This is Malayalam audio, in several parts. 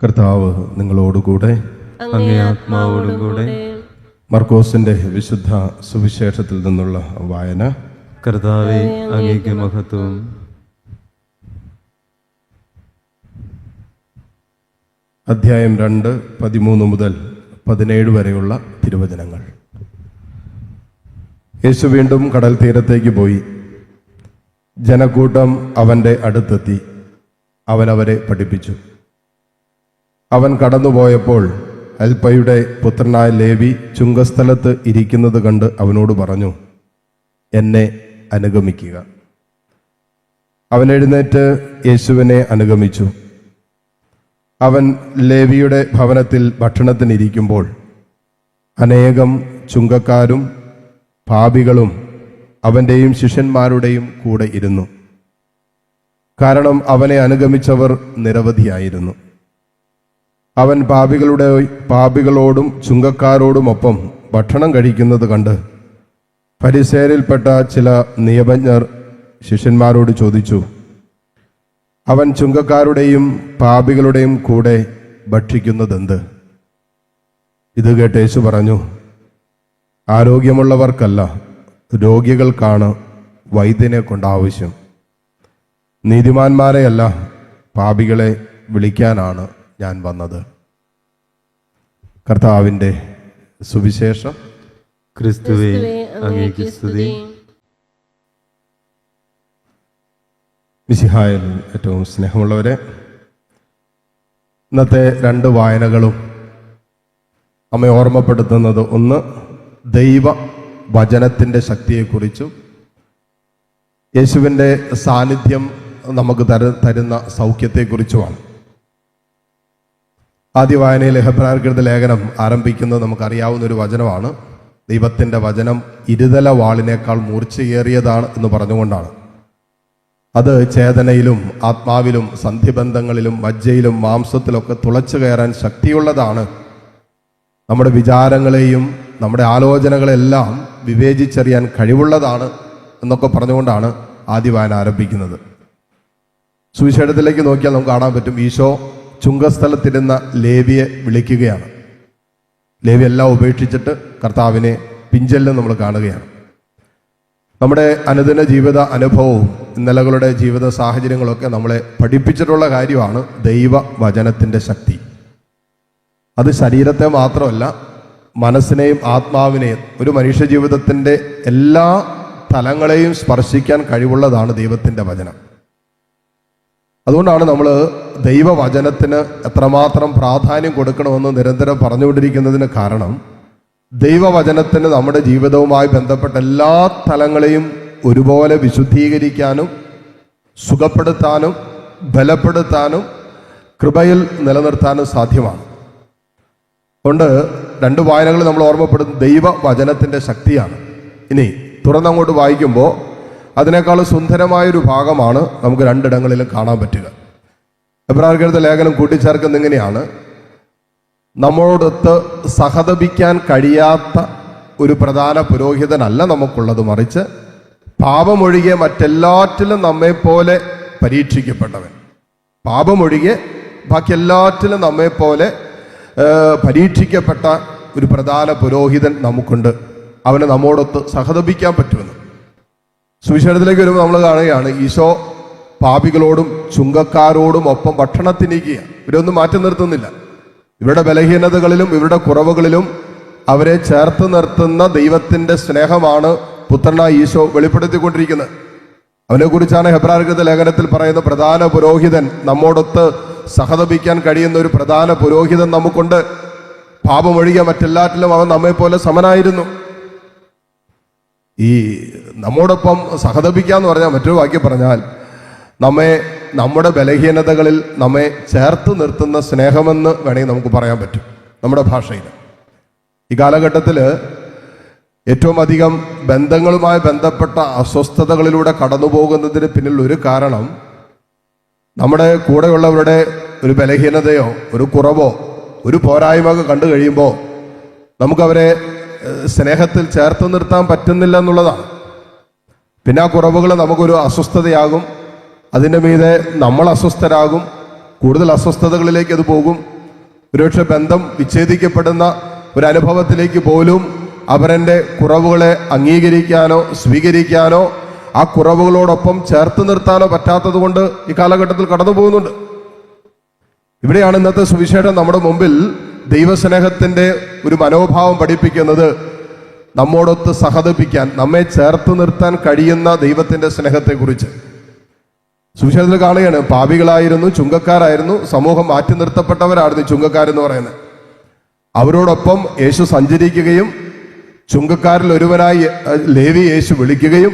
കർത്താവ് നിങ്ങളോടുകൂടെ, അങ്ങേ ആത്മാവോടുകൂടെ. മർക്കോസിന്റെ വിശുദ്ധ സുവിശേഷത്തിൽ നിന്നുള്ള വായന. കർത്താവേ, അങ്ങേക്ക് മഹത്വം. അധ്യായം 2, 13 മുതൽ 17 വരെയുള്ള തിരുവചനങ്ങൾ. യേശു വീണ്ടും കടൽ തീരത്തേക്ക് പോയി. ജനക്കൂട്ടം അവൻ്റെ അടുത്തെത്തി. അവൻ അവരെ പഠിപ്പിച്ചു. അവൻ കടന്നുപോയപ്പോൾ അൽപ്പയുടെ പുത്രനായ ലേവി ചുങ്കസ്ഥലത്ത് ഇരിക്കുന്നത് കണ്ട് അവനോട് പറഞ്ഞു, എന്നെ അനുഗമിക്കുക. അവൻ എഴുന്നേറ്റ് യേശുവിനെ അനുഗമിച്ചു. അവൻ ലേവിയുടെ ഭവനത്തിൽ ഭക്ഷണത്തിനിരിക്കുമ്പോൾ അനേകം ചുങ്കക്കാരും പാപികളും അവൻ്റെയും ശിഷ്യന്മാരുടെയും കൂടെ ഇരുന്നു. കാരണം അവനെ അനുഗമിച്ചവർ നിരവധിയായിരുന്നു. അവൻ പാപികളോടും ചുങ്കക്കാരോടുമൊപ്പം ഭക്ഷണം കഴിക്കുന്നത് കണ്ട് ഫരിസേയരിൽപ്പെട്ട ചില നിയമജ്ഞർ ശിഷ്യന്മാരോട് ചോദിച്ചു, അവൻ ചുങ്കക്കാരുടെയും പാപികളുടെയും കൂടെ ഭക്ഷിക്കുന്നതെന്ത്? ഇത് കേട്ട് യേശു പറഞ്ഞു, ആരോഗ്യമുള്ളവർക്കല്ല, രോഗികൾക്കാണ് വൈദ്യനെ കൊണ്ട് ആവശ്യം. നീതിമാന്മാരെയല്ല, പാപികളെ വിളിക്കാനാണ് ഞാൻ വന്നത്. കർത്താവിൻ്റെ സുവിശേഷം. ക്രിസ്തുവേ, അങ്ങേക്ക് സ്തുതി. മിശിഹായിൽ ഏറ്റവും സ്നേഹമുള്ളവരെ, ഇന്നത്തെ 2 വായനകളും നമ്മെ ഓർമ്മപ്പെടുത്തുന്നത്, ഒന്ന് ദൈവ വചനത്തിൻ്റെ ശക്തിയെക്കുറിച്ചും യേശുവിൻ്റെ സാന്നിധ്യം നമുക്ക് തരുന്ന സൗഖ്യത്തെക്കുറിച്ചുമാണ്. ആദ്യ വായനയിൽ ഹെബ്രായർക്കെഴുതിയ ലേഖനം ആരംഭിക്കുന്നത് നമുക്കറിയാവുന്ന ഒരു വചനമാണ്. ദൈവത്തിൻ്റെ വചനം ഇരുതല വാളിനേക്കാൾ മൂർച്ചയേറിയതാണ് എന്ന് പറഞ്ഞുകൊണ്ടാണ്. അത് ചേതനയിലും ആത്മാവിലും സന്ധിബന്ധങ്ങളിലും മജ്ജയിലും മാംസത്തിലൊക്കെ തുളച്ചു കയറാൻ ശക്തിയുള്ളതാണ്. നമ്മുടെ വിചാരങ്ങളെയും നമ്മുടെ ആലോചനകളെല്ലാം വിവേചിച്ചറിയാൻ കഴിവുള്ളതാണ് എന്നൊക്കെ പറഞ്ഞുകൊണ്ടാണ് ആദ്യ വായന ആരംഭിക്കുന്നത്. സുവിശേഷത്തിലേക്ക് നോക്കിയാൽ നമുക്ക് കാണാൻ പറ്റും, ഈശോ ചുങ്കസ്ഥലത്തിരുന്ന ലേവിയെ വിളിക്കുകയാണ്. ലേവി എല്ലാം ഉപേക്ഷിച്ചിട്ട് കർത്താവിനെ പിഞ്ചെല്ലും നമ്മൾ കാണുകയാണ്. നമ്മുടെ അനുദിന ജീവിത അനുഭവവും ഇന്നലകളുടെ ജീവിത സാഹചര്യങ്ങളൊക്കെ നമ്മളെ പഠിപ്പിച്ചിട്ടുള്ള കാര്യമാണ് ദൈവ വചനത്തിൻ്റെ ശക്തി. അത് ശരീരത്തെ മാത്രമല്ല, മനസ്സിനെയും ആത്മാവിനെയും, ഒരു മനുഷ്യ ജീവിതത്തിൻ്റെ എല്ലാ തലങ്ങളെയും സ്പർശിക്കാൻ കഴിവുള്ളതാണ് ദൈവത്തിൻ്റെ വചനം. അതുകൊണ്ടാണ് നമ്മൾ ദൈവവചനത്തിന് എത്രമാത്രം പ്രാധാന്യം കൊടുക്കണമെന്ന് നിരന്തരം പറഞ്ഞുകൊണ്ടിരിക്കുന്നതിന് കാരണം, ദൈവവചനത്തിന് നമ്മുടെ ജീവിതവുമായി ബന്ധപ്പെട്ട എല്ലാ തലങ്ങളെയും ഒരുപോലെ വിശുദ്ധീകരിക്കാനും സുഖപ്പെടുത്താനും ബലപ്പെടുത്താനും കൃപയിൽ നിലനിർത്താനും സാധ്യമാണ്. അതുകൊണ്ട് 2 വായനകൾ നമ്മൾ ഓർമ്മപ്പെടുത്തുന്ന ദൈവവചനത്തിൻ്റെ ശക്തിയാണ്. ഇനി തുറന്നങ്ങോട്ട് വായിക്കുമ്പോൾ അതിനേക്കാൾ സുന്ദരമായൊരു ഭാഗമാണ് നമുക്ക് 2 ഇടങ്ങളിലും കാണാൻ പറ്റുക. എബ്രായർക്കെഴുതിയ ലേഖനം കൂട്ടിച്ചേർക്കുന്ന ഇങ്ങനെയാണ്, നമ്മോടൊത്ത് സഹതപിക്കാൻ കഴിയാത്ത ഒരു പ്രധാന പുരോഹിതനല്ല നമുക്കുള്ളത്, മറിച്ച് പാപമൊഴികെ മറ്റെല്ലാറ്റിലും നമ്മെപ്പോലെ പരീക്ഷിക്കപ്പെട്ടവൻ. പാപമൊഴികെ ബാക്കി എല്ലാറ്റിലും നമ്മെപ്പോലെ പരീക്ഷിക്കപ്പെട്ട ഒരു പ്രധാന പുരോഹിതൻ നമുക്കുണ്ട്. അവന് നമ്മോടൊത്ത് സഹതപിക്കാൻ പറ്റുമെന്ന്. സുവിശേഷത്തിലേക്ക് വരുമ്പോൾ നമ്മൾ കാണുകയാണ്, ഈശോ പാപികളോടും ചുങ്കക്കാരോടും ഒപ്പം ഭക്ഷണത്തിനിരിക്കുകയാണ്. ഇവരൊന്നും മാറ്റി നിർത്തുന്നില്ല. ഇവരുടെ ബലഹീനതകളിലും ഇവരുടെ കുറവുകളിലും അവരെ ചേർത്ത് നിർത്തുന്ന ദൈവത്തിൻ്റെ സ്നേഹമാണ് പുത്രനായ ഈശോ വെളിപ്പെടുത്തിക്കൊണ്ടിരിക്കുന്നത്. അവനെക്കുറിച്ചാണ് ഹെബ്രായർക്കെഴുതിയ ലേഖനത്തിൽ പറയുന്ന, പ്രധാന പുരോഹിതൻ, നമ്മോടൊത്ത് സഹതപിക്കാൻ കഴിയുന്ന ഒരു പ്രധാന പുരോഹിതൻ നമുക്കുണ്ട്. പാപമൊഴികെ മറ്റെല്ലാറ്റിലും അവൻ നമ്മെപ്പോലെ സമനായിരുന്നു. ഈ നമ്മോടൊപ്പം സഹതപിക്കാന്ന് പറഞ്ഞാൽ, മറ്റൊരു വാക്യം പറഞ്ഞാൽ, നമ്മുടെ ബലഹീനതകളിൽ നമ്മെ ചേർത്ത് നിർത്തുന്ന സ്നേഹമെന്ന് വേണമെങ്കിൽ നമുക്ക് പറയാൻ പറ്റും നമ്മുടെ ഭാഷയിൽ. ഈ കാലഘട്ടത്തിൽ ഏറ്റവും അധികം ബന്ധങ്ങളുമായി ബന്ധപ്പെട്ട അസ്വസ്ഥതകളിലൂടെ കടന്നു പോകുന്നതിന് പിന്നിൽ ഒരു കാരണം, നമ്മുടെ കൂടെയുള്ളവരുടെ ഒരു ബലഹീനതയോ ഒരു കുറവോ ഒരു പോരായ്മയോ കണ്ടു കഴിയുമ്പോൾ നമുക്കവരെ സ്നേഹത്തിൽ ചേർത്ത് നിർത്താൻ പറ്റുന്നില്ല എന്നുള്ളതാണ്. പിന്നെ ആ കുറവുകൾ നമുക്കൊരു അസ്വസ്ഥതയാകും. അതിൻ്റെ മീതെ നമ്മൾ അസ്വസ്ഥരാകും. കൂടുതൽ അസ്വസ്ഥതകളിലേക്ക് അത് പോകും. ഒരുപക്ഷെ ബന്ധം വിച്ഛേദിക്കപ്പെടുന്ന ഒരു അനുഭവത്തിലേക്ക് പോലും അവരൻ്റെ കുറവുകളെ അംഗീകരിക്കാനോ സ്വീകരിക്കാനോ ആ കുറവുകളോടൊപ്പം ചേർത്ത് നിർത്താനോ പറ്റാത്തത് കൊണ്ട് ഈ കാലഘട്ടത്തിൽ കടന്നു പോകുന്നുണ്ട്. ഇവിടെയാണ് ഇന്നത്തെ സുവിശേഷം നമ്മുടെ മുമ്പിൽ ദൈവസ്നേഹത്തിൻ്റെ ഒരു മനോഭാവം പഠിപ്പിക്കുന്നത്. നമ്മോടൊത്ത് സഹതപിക്കാൻ, നമ്മെ ചേർത്ത് നിർത്താൻ കഴിയുന്ന ദൈവത്തിൻ്റെ സ്നേഹത്തെക്കുറിച്ച് സുവിശേഷത്തിൽ കാണുകയാണ്. പാപികളായിരുന്നു, ചുങ്കക്കാരായിരുന്നു, സമൂഹം മാറ്റി നിർത്തപ്പെട്ടവരായിരുന്നു ചുങ്കക്കാരെന്ന് പറയുന്നത്. അവരോടൊപ്പം യേശു സഞ്ചരിക്കുകയും ചുങ്കക്കാരിൽ ഒരുവനായി ലേവി യേശു വിളിക്കുകയും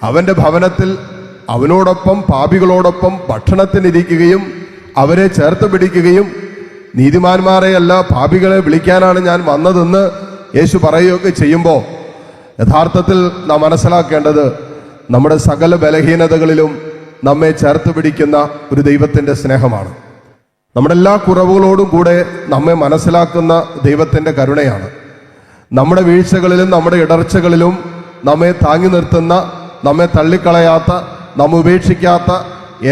അവൻ്റെ ഭവനത്തിൽ അവനോടൊപ്പം പാപികളോടൊപ്പം ഭക്ഷണത്തിനിരിക്കുകയും അവരെ ചേർത്ത് പിടിക്കുകയും നീതിമാന്മാരെയല്ല പാപികളെ വിളിക്കാനാണ് ഞാൻ വന്നതെന്ന് യേശു പറയുകയൊക്കെ ചെയ്യുമ്പോൾ യഥാർത്ഥത്തിൽ നാം മനസ്സിലാക്കേണ്ടത് നമ്മുടെ സകല ബലഹീനതകളിലും നമ്മെ ചേർത്ത് പിടിക്കുന്ന ഒരു ദൈവത്തിൻ്റെ സ്നേഹമാണ്. നമ്മുടെ എല്ലാ കുറവുകളോടും കൂടെ നമ്മെ മനസ്സിലാക്കുന്ന ദൈവത്തിൻ്റെ കരുണയാണ്. നമ്മുടെ വീഴ്ചകളിലും നമ്മുടെ ഇടർച്ചകളിലും നമ്മെ താങ്ങി നിർത്തുന്ന, നമ്മെ തള്ളിക്കളയാത്ത, നാം ഉപേക്ഷിക്കാത്ത,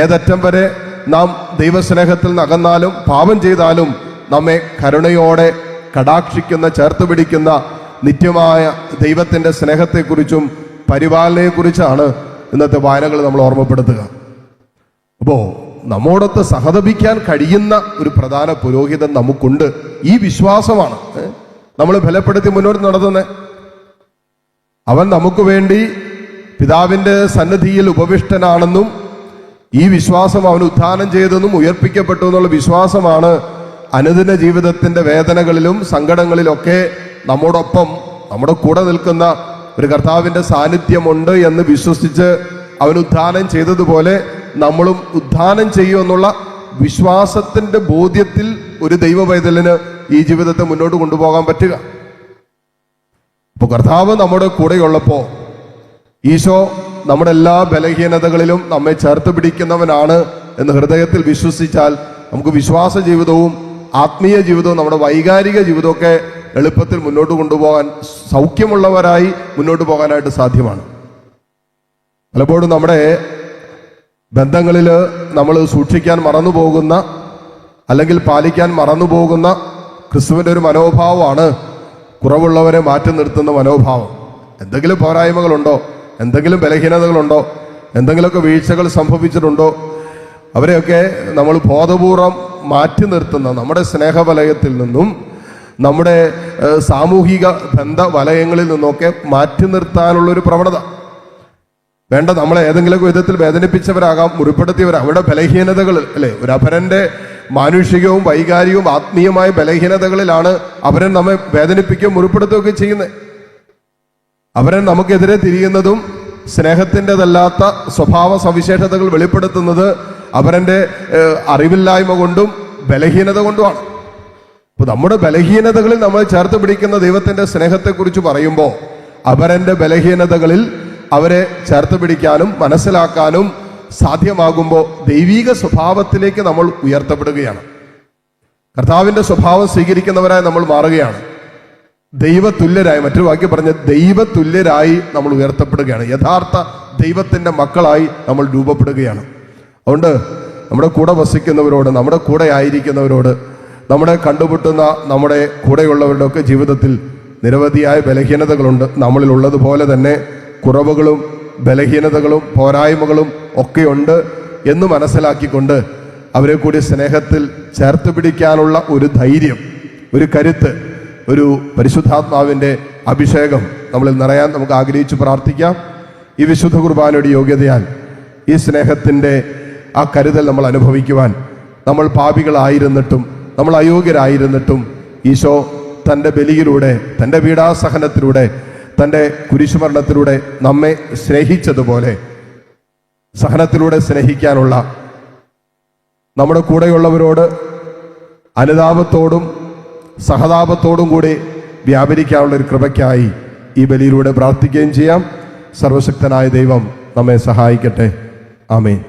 ഏതറ്റം വരെ നാം ദൈവസ്നേഹത്തിൽ നിന്ന് അകന്നാലും പാപം ചെയ്താലും നമ്മെ കരുണയോടെ കടാക്ഷിക്കുന്ന, ചേർത്ത് പിടിക്കുന്ന നിത്യമായ ദൈവത്തിൻ്റെ സ്നേഹത്തെക്കുറിച്ചും പരിപാലനയെക്കുറിച്ചാണ് ഇന്നത്തെ വായനകൾ നമ്മൾ ഓർമ്മപ്പെടുത്തുക. അപ്പോൾ നമ്മോടൊത്ത് സഹതപിക്കാൻ കഴിയുന്ന ഒരു പ്രധാന പുരോഹിതൻ നമുക്കുണ്ട്. ഈ വിശ്വാസമാണ് നമ്മൾ ബലപ്പെടുത്തി മുന്നോട്ട് നടത്തുന്നത്. അവൻ നമുക്ക് വേണ്ടി പിതാവിൻ്റെ സന്നിധിയിൽ ഉപവിഷ്ടനാണെന്നും ഈ വിശ്വാസം അവൻ ഉത്ഥാനം ചെയ്തെന്നും ഉയർപ്പിക്കപ്പെട്ടു എന്നുള്ള വിശ്വാസമാണ് അനുദിന ജീവിതത്തിൻ്റെ വേദനകളിലും സങ്കടങ്ങളിലൊക്കെ നമ്മോടൊപ്പം നമ്മുടെ കൂടെ നിൽക്കുന്ന ഒരു കർത്താവിൻ്റെ സാന്നിധ്യമുണ്ട് എന്ന് വിശ്വസിച്ച് അവൻ ഉത്ഥാനം ചെയ്തതുപോലെ നമ്മളും ഉത്ഥാനം ചെയ്യുമെന്നുള്ള വിശ്വാസത്തിൻ്റെ ബോധ്യത്തിൽ ഒരു ദൈവ പൈതലിന് ഈ ജീവിതത്തെ മുന്നോട്ട് കൊണ്ടുപോകാൻ പറ്റുക. അപ്പോൾ കർത്താവ് നമ്മുടെ കൂടെയുള്ളപ്പോൾ ഈശോ നമ്മുടെ എല്ലാ ബലഹീനതകളിലും നമ്മെ ചേർത്ത് പിടിക്കുന്നവനാണ് എന്ന് ഹൃദയത്തിൽ വിശ്വസിച്ചാൽ നമുക്ക് വിശ്വാസ ജീവിതവും ആത്മീയ ജീവിതവും നമ്മുടെ വൈകാരിക ജീവിതമൊക്കെ എളുപ്പത്തിൽ മുന്നോട്ട് കൊണ്ടുപോകാൻ, സൗഖ്യമുള്ളവരായി മുന്നോട്ട് പോകാനായിട്ട് സാധ്യമാണ്. പലപ്പോഴും നമ്മുടെ ബന്ധങ്ങളിൽ നമ്മൾ സൂക്ഷിക്കാൻ മറന്നു പോകുന്ന, അല്ലെങ്കിൽ പാലിക്കാൻ മറന്നു പോകുന്ന ക്രിസ്തുവിൻ്റെ ഒരു മനോഭാവമാണ് കുറവുള്ളവരെ മാറ്റി നിർത്തുന്ന മനോഭാവം. എന്തെങ്കിലും പോരായ്മകളുണ്ടോ, എന്തെങ്കിലും ബലഹീനതകളുണ്ടോ, എന്തെങ്കിലുമൊക്കെ വീഴ്ചകൾ സംഭവിച്ചിട്ടുണ്ടോ, അവരെയൊക്കെ നമ്മൾ ബോധപൂർവം മാറ്റി നിർത്തുന്ന, നമ്മുടെ സ്നേഹവലയത്തിൽ നിന്നും നമ്മുടെ സാമൂഹിക ബന്ധ വലയങ്ങളിൽ നിന്നൊക്കെ മാറ്റി നിർത്താനുള്ളൊരു പ്രവണത വേണ്ട. നമ്മളെ ഏതെങ്കിലും വിധത്തിൽ വേദനിപ്പിച്ചവരാകാം, മുറിപ്പെടുത്തിയവരാകാം, അവരുടെ ബലഹീനതകൾ അല്ലേ, ഒരു അപരൻ്റെ മാനുഷികവും വൈകാരികവും ആത്മീയമായ ബലഹീനതകളിലാണ് അവരൻ നമ്മെ വേദനിപ്പിക്കുകയും മുറിപ്പെടുത്തുകയൊക്കെ ചെയ്യുന്നത്. അവരൻ നമുക്കെതിരെ തിരിയുന്നതും സ്നേഹത്തിൻ്റെതല്ലാത്ത സ്വഭാവ സവിശേഷതകൾ വെളിപ്പെടുത്തുന്നത് അവരൻ്റെ അറിവില്ലായ്മ കൊണ്ടും ബലഹീനത കൊണ്ടുമാണ്. അപ്പോൾ നമ്മുടെ ബലഹീനതകളിൽ നമ്മൾ ചേർത്ത് പിടിക്കുന്ന ദൈവത്തിൻ്റെ സ്നേഹത്തെക്കുറിച്ച് പറയുമ്പോൾ അവരൻ്റെ ബലഹീനതകളിൽ അവരെ ചേർത്ത് പിടിക്കാനും മനസ്സിലാക്കാനും സാധ്യമാകുമ്പോൾ ദൈവിക സ്വഭാവത്തിലേക്ക് നമ്മൾ ഉയർത്തപ്പെടുകയാണ്. കർത്താവിൻ്റെ സ്വഭാവം സ്വീകരിക്കുന്നവരായി നമ്മൾ മാറുകയാണ്. ദൈവതുല്യരായി, മറ്റൊരു വാക്യം പറഞ്ഞ ദൈവതുല്യരായി നമ്മൾ ഉയർത്തപ്പെടുകയാണ്. യഥാർത്ഥ ദൈവത്തിൻ്റെ മക്കളായി നമ്മൾ രൂപപ്പെടുകയാണ്. അതുകൊണ്ട് നമ്മുടെ കൂടെ വസിക്കുന്നവരോട്, നമ്മുടെ കൂടെ ആയിരിക്കുന്നവരോട്, നമ്മളെ കണ്ടുമുട്ടുന്ന നമ്മുടെ കൂടെയുള്ളവരുടെ ഒക്കെ ജീവിതത്തിൽ നിരവധിയായ ബലഹീനതകളുണ്ട്. നമ്മളിലുള്ളതുപോലെ തന്നെ കുറവുകളും ബലഹീനതകളും പോരായ്മകളും ഒക്കെയുണ്ട് എന്ന് മനസ്സിലാക്കിക്കൊണ്ട് അവരെ കൂടി സ്നേഹത്തിൽ ചേർത്ത് പിടിക്കാനുള്ള ഒരു ധൈര്യം, ഒരു കരുത്ത്, ഒരു പരിശുദ്ധാത്മാവിൻ്റെ അഭിഷേകം നമ്മളിൽ നിറയാൻ നമുക്ക് ആഗ്രഹിച്ച് പ്രാർത്ഥിക്കാം. ഈ വിശുദ്ധ കുർബാനയുടെ യോഗ്യതയാൽ ഈ സ്നേഹത്തിൻ്റെ ആ കരുതൽ നമ്മൾ അനുഭവിക്കുവാൻ, നമ്മൾ പാപികളായിരുന്നിട്ടും നമ്മൾ അയോഗ്യരായിരുന്നിട്ടും ഈശോ തൻ്റെ ബലിയിലൂടെ, തൻ്റെ പീഡാസഹനത്തിലൂടെ, തൻ്റെ കുരിശുമരണത്തിലൂടെ നമ്മെ സ്നേഹിച്ചതുപോലെ സഹനത്തിലൂടെ സ്നേഹിക്കാനുള്ള, നമ്മുടെ കൂടെയുള്ളവരോട് അനുതാപത്തോടും സഹതാപത്തോടും കൂടി വ്യാപരിക്കാനുള്ള ഒരു കൃപയ്ക്കായി ഈ ബലിയിലൂടെ പ്രാർത്ഥിക്കുകയും ചെയ്യാം. സർവശക്തനായ ദൈവം നമ്മെ സഹായിക്കട്ടെ. ആമേൻ.